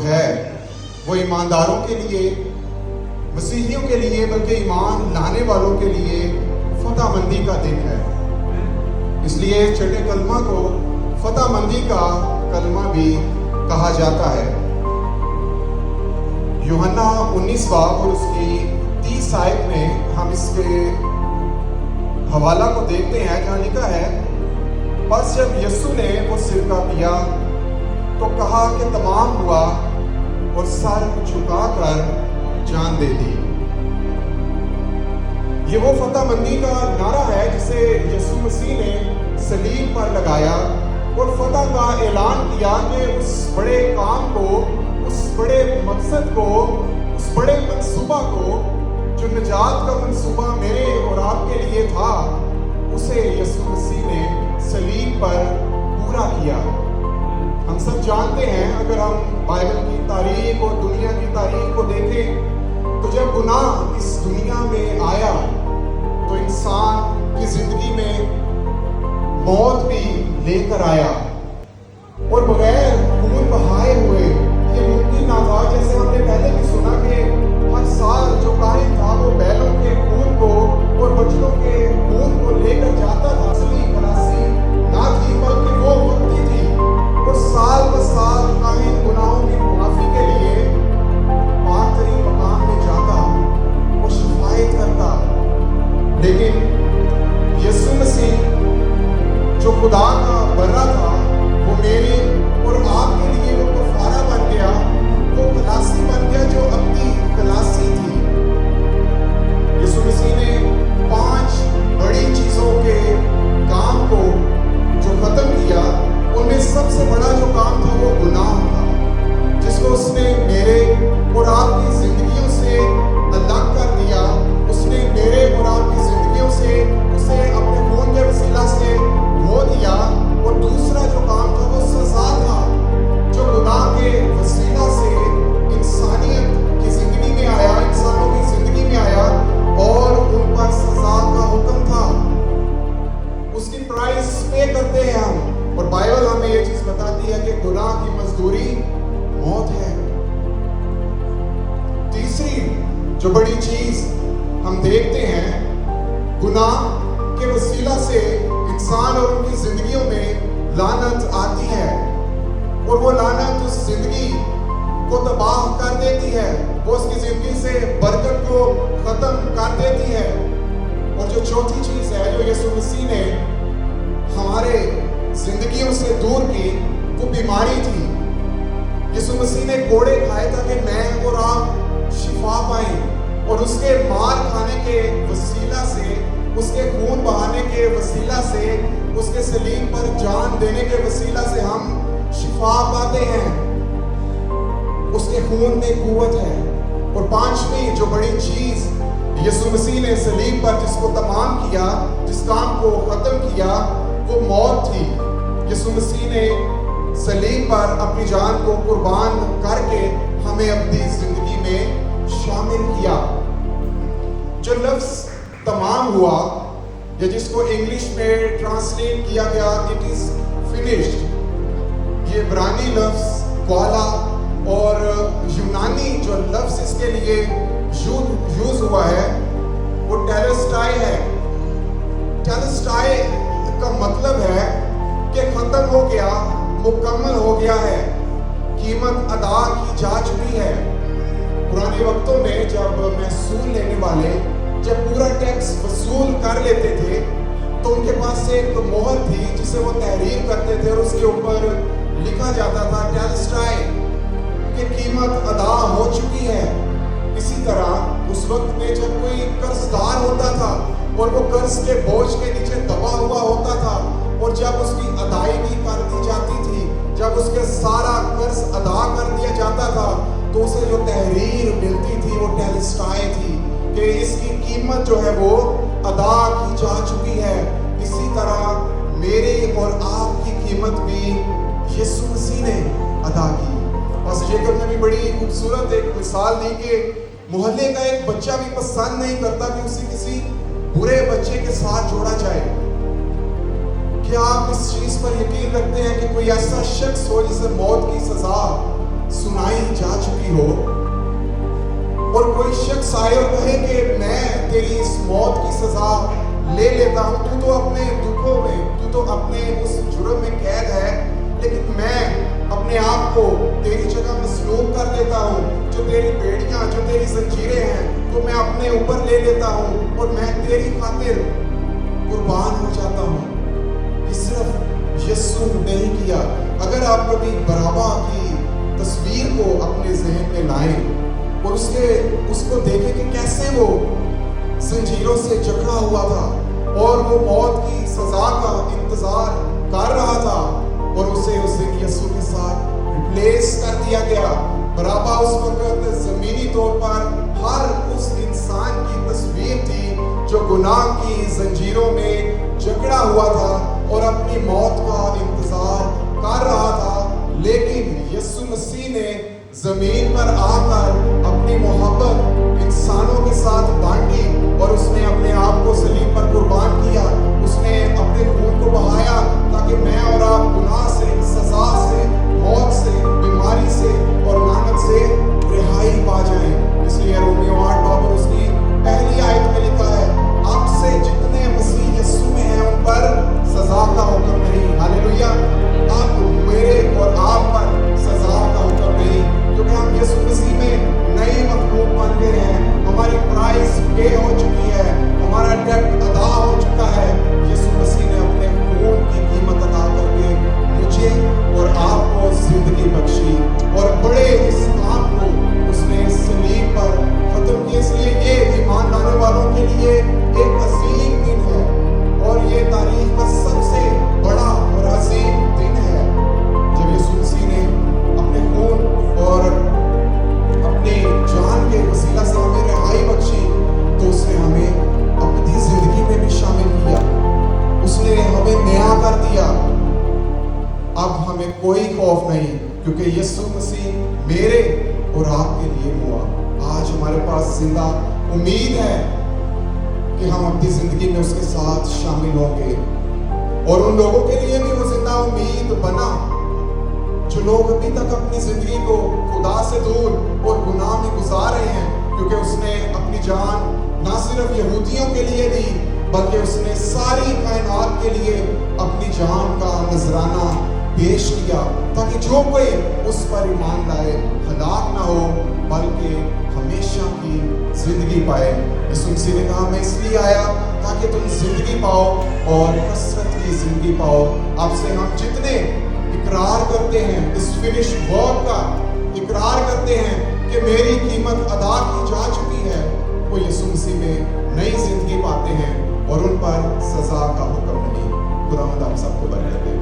ہے वो ईमानदारों के लिए, मसीहियों के लिए, बल्कि ईमान लाने वालों के लिए फतहमंदी का दिन है। इसलिए छठे कलमा को फतहमंदी का कलमा भी कहा जाता है। यूहन्ना 19 बाब और उसकी 30 आयत में हम इसके हवाला को देखते हैं, जहाँ लिखा है, बस जब यीशु ने वो सिरका पिया तो कहा कि तमाम हुआ, और सर झुकाकर जान दे दी। ये वो फतहमंदी का नारा है जिसे यीशु मसीह ने सलीब पर लगाया और फतह का ऐलान किया कि उस बड़े काम को, उस बड़े मकसद को, उस बड़े मंसूबा को, जो निजात का मंसूबा मेरे और आपके लिए था, उसे यीशु मसीह ने सलीब पर पूरा किया। हम सब जानते हैं, अगर हम बाइबल की तारीख और दुनिया की तारीख को देखें, तो जब गुनाह इस दुनिया में आया तो इंसान की जिंदगी में मौत भी लेकर आया, और बगैर खून बहाए हुए ये मुमकिन ना था। जैसे हमने पहले भी सुना कि हर साल जो काहिन था वो बैलों के खून को और बछड़ों के खून को लेकर जाता था। असली खलासी ना थी, बल्कि वो वक्ती थी, और साल ब साल काहिन गुनाहों की माफी के लिए पाकतरीन मकाम में जाता और शिफायत करता। लेकिन यीशु मसीह जो खुदा का बर्रा था, वो मेरे और आपके लिए वो कफारा बन गया, वो खलासी बन गया जो अपनी खलासी थी। यीशु मसीह ने 5 बड़ी चीजों के काम को जो खत्म किया, उनमें सबसे बड़ा जो काम था वो गुनाह था, जिसको उसने मेरे और आपकी जिंदगियों से अलग कर दिया। उसने मेरे और आपकी जिंदगियों से उसे अपने खून के वसीला से धो दिया। और दूसरा जो काम था वो सजा था, जो गुनाह के वसीला से इंसानियत की जिंदगी में आया, इंसानों की जिंदगी में आया, और उन पर सजा का हुक्म था। उसकी प्राइस पे करते हैं हम, और बाइबल हमें ये चीज बताती है कि गुनाह की मजदूरी मौत है। तीसरी जो बड़ी चीज हम देखते हैं, गुनाह के वसीला से इंसान और उनकी जिंदगियों में लानत आती है, और वो लानत उस जिंदगी को तबाह कर देती है, वो उसकी जिंदगी से बरकत को खत्म कर देती है। और जो चौथी चीज है जो यीशु मसीह ने हमारे जिंदगियों से दूर की, वो बीमारी थी। यीशु मसीह ने कोड़े खाए ताकि मैं और आप शिफा पाएं, और उसके मार खाने के वसीला से, उसके खून बहाने के वसीला से, उसके सलीब पर जान देने के वसीला से हम शिफा पाते हैं। उसके खून में कुव्वत है। और 5वीं जो बड़ी चीज यीशु मसीह ने सलीब पर जिसको तमाम किया, जिस काम को खत्म किया, वो मौत थी। यीशु मसीह ने सलीब पर अपनी जान को कुर्बान करके हमें अपनी जिंदगी में शामिल किया। जो लफ्ज तमाम हुआ, या जिसको इंग्लिश में ट्रांसलेट किया गया इट इज फिनिश्ड, ये इब्रानी लफ्ज क्वाला और यूनानी जो लफ्ज इसके लिए यूज हुआ है वो टेलेस्टाई है। टेलेस्टाई का मतलब है कि खत्म हो गया, मुकम्मल हो गया है, कीमत अदा की जा चुकी है। पुराने वक्तों में जब महसूल लेने वाले जब पूरा टैक्स वसूल कर लेते थे, तो उनके पास एक मोहर थी जिसे वो तहरीर करते थे, और उसके ऊपर लिखा जाता था टेलेस्टाई, कि कीमत अदा हो चुकी है। इसी तरह उस वक्त में जब कोई कर्जदार होता था और वो कर्ज के बोझ के नीचे दबा हुआ होता था, और जब उसकी अदायगी कर दी जाती थी, जब उसके सारा कर्ज अदा कर दिया जाता था, तो उसे जो तहरीर मिलती थी वो टेलेस्टाई थी, कि इसकी कीमत जो है वो अदा की जा चुकी है। इसी तरह मेरे और आपकी कीमत भी यीशु मसीह ने अदा की। पास्टर जेकब ने भी बड़ी खूबसूरत एक मिसाल दी कि मोहल्ले का एक बच्चा भी पसंद नहीं करता कि उसे किसी बुरे बच्चे के साथ जोड़ा जाए। क्या आप इस चीज पर यकीन रखते हैं कि कोई ऐसा शख्स हो जिसे मौत की सजा सुनाई जा चुकी हो और कोई शख्स आए और कहे कि मैं तेरी इस मौत की सजा ले लेता हूँ, तू तो अपने दुखों में, तू तो अपने उस जुर्म में कैद है, लेकिन मैं अपने आप को तेरी जगह मसलूब कर देता हूँ, जो तेरी बेड़ियाँ, जो तेरी जंजीरें हैं, तो मैं अपने ऊपर ले लेता हूँ और मैं तेरी खातिर कुर्बान हो जाता हूँ। ये सिर्फ यीशु ने ही किया। अगर आप कभी बराबा की तस्वीर को अपने जहन में लाएं और उसको देखें कि कैसे वो जंजीरों से जकड़ा हुआ था और वो मौत की सजा का इंतजार कर रहा था, और उसे उस दिन यीशु के साथ रिप्लेस कर दिया गया। बराबा उस वक्त जमीनी तौर पर हर उस इंसान की तस्वीर थी जो गुनाह की जंजीरों में जकड़ा हुआ था और अपनी मौत का इंतजार कर रहा था। लेकिन यीशु मसीह ने जमीन पर आकर अपनी मोहब्बत इंसानों के साथ बांटी और उसने अपने आप को सलीब पर कुर्बान किया। उसने अपने खून को बहाया ताकि मैं और आप गुनाह से, सजा से, मौत से, बीमारी से और लानत से रिहाई पा जाएं। इसलिए रोमियो 8 बाब उसकी पहली आयत में लिखा है, आपसे जितने मसीह यीशु में हैं उन पर सजा का हुक्म नहीं। हालेलुया। अब मेरे और आप पर सजा का हुक्म नहीं, क्योंकि हम यीशु मसीह में नई मखलूक बन गए हैं। हमारी प्राइस पे हो चुकी है, हमारा डेब्ट अदा हो चुका है। यीशु मसीह ने अपने खून की कीमत अदा करके मुझे और आपको जिंदगी बख्शी और बड़े इस काम को उसने सलीब पर खत्म किया। इसलिए ये ईमान लाने वालों के लिए एक अजीम दिन है और ये तारीख का सबसे बड़ा और अजीम दिन है जब यीशु मसीह ने अपने खून और अपने जान के वसीला से हमें रिहाई बख्शी, तो उसने हमें अपनी जिंदगी में भी शामिल किया, उसने हमें नया कर दिया। अब हमें कोई खौफ नहीं, क्योंकि यीशु मसीह मेरे और आपके लिए हुआ। आज हमारे पास जिंदा उम्मीद है कि हम अपनी जिंदगी में उसके साथ शामिल होंगे, और उन लोगों के लिए भी वो जिंदा उम्मीद बना जो लोग अभी तक अपनी जिंदगी को खुदा से दूर और गुनाह में गुजार रहे हैं, क्योंकि उसने अपनी जान ना सिर्फ यहूदियों के लिए दी, बल्कि उसने सारी कायनात के लिए अपनी जान का नजराना पेश किया, ताकि जो कोई उस पर ईमान लाए हलाक ना हो, बल्कि हमेशा की जिंदगी पाए। यीशु मसीह ने कहा, मैं इसलिए आया ताकि तुम जिंदगी पाओ और कसरत की जिंदगी पाओ। आपसे हम जितने इकरार करते हैं, इस फिनिश वर्क का इकरार करते हैं कि मेरी कीमत अदा की जा चुकी है, वो यीशु मसीह में नई जिंदगी पाते हैं और उन पर सजा का हुक्म नहीं। खुदावंद आप सबको बरकत दे।